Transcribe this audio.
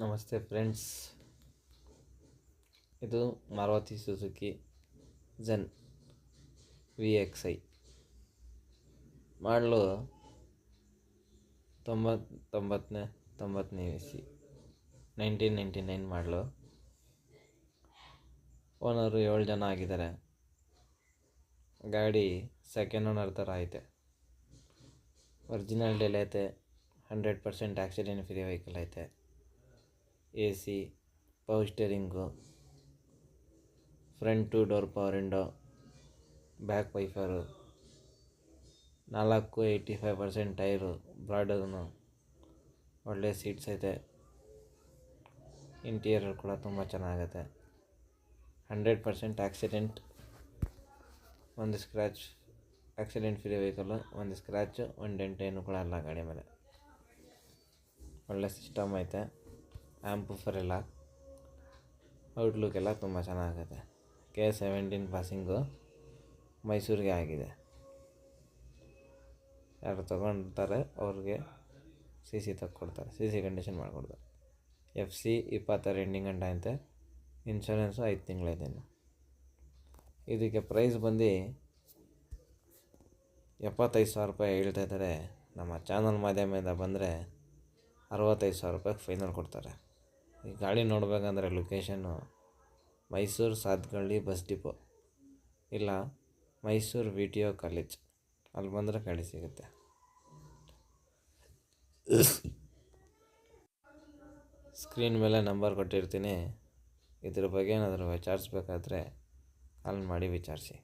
ನಮಸ್ತೆ ಫ್ರೆಂಡ್ಸ್, ಇದು Maruti Suzuki Zen VXI ಮಾಡಲು 99ನೇ ಇಸಿ 1999 ಮಾಡಲು. ಓನರು 7 ಜನ ಆಗಿದ್ದಾರೆ. ಗಾಡಿ ಸೆಕೆಂಡ್ ಓನರ್ ಥರ ಐತೆ. ಒರಿಜಿನಲ್ ಡೀಲ್ ಐತೆ. 100% ಆಕ್ಸಿಡೆಂಟ್ ಫ್ರೀ ವೆಹಿಕಲ್ ಐತೆ. AC, power steering, front 2 door power window, back wiper, 85% tyre, ಬ್ರಾಡನ್ನು, ಒಳ್ಳೆ ಸೀಟ್ಸ್ ಐತೆ. ಇಂಟೀರಿಯರ್ ಕೂಡ ತುಂಬ ಚೆನ್ನಾಗೈತೆ. 100% ಆಕ್ಸಿಡೆಂಟ್, ಒಂದು ಸ್ಕ್ರ್ಯಾಚ್, ಆಕ್ಸಿಡೆಂಟ್ ಫ್ರೀ ವೆಹಿಕಲ್ಲು, ಒಂದು ಸ್ಕ್ರ್ಯಾಚು, ಒಂದು ಡೆಂಟ್ ಏನು ಕೂಡ ಅಲ್ಲ ಗಾಡಿ ಮೇಲೆ. ಒಳ್ಳೆ ಸಿಸ್ಟಮ್ ಐತೆ. ಆ್ಯಂಪ್ಫರ್ ಎಲ್ಲ, ಔಟ್ಲುಕ್ ಎಲ್ಲ ತುಂಬ ಚೆನ್ನಾಗೈತೆ. K17 ಪಾಸಿಂಗು ಮೈಸೂರಿಗೆ ಆಗಿದೆ. ಯಾರು ತೊಗೊಂಡಿರ್ತಾರೆ ಅವ್ರಿಗೆ CC ತಗೊಡ್ತಾರೆ, CC ಕಂಡೀಷನ್ ಮಾಡಿಕೊಡ್ತಾರೆ. FC 26 ಎಂಡಿಂಗ್ ಗಂಟ ಐತೆ. ಇನ್ಶೂರೆನ್ಸು 5 ತಿಂಗಳೈತೆ. ಇದಕ್ಕೆ ಪ್ರೈಸ್ ಬಂದು 75,000 ರೂಪಾಯಿ ಹೇಳ್ತಾ ಇದ್ದಾರೆ. ನಮ್ಮ ಚಾನಲ್ ಮಾಧ್ಯಮದಿಂದ ಬಂದರೆ 65,000 ರೂಪಾಯಿಗೆ ಫೈನಲ್ ಕೊಡ್ತಾರೆ. ಈ ಗಾಡಿ ನೋಡಬೇಕಂದ್ರೆ location Mysuru Sathagalli bus depot ಇಲ್ಲ ಮೈಸೂರು VTO ಕಾಲೇಜ್, ಅಲ್ಲಿ ಬಂದರೆ ಗಾಡಿ ಸಿಗುತ್ತೆ. ಸ್ಕ್ರೀನ್ ಮೇಲೆ ನಂಬರ್ ಕೊಟ್ಟಿರ್ತೀನಿ. ಇದ್ರ ಬಗ್ಗೆ ಏನಾದರೂ ವಿಚಾರಿಸ್ಬೇಕಾದ್ರೆ ಕಾಲ್ ಮಾಡಿ ವಿಚಾರಿಸಿ.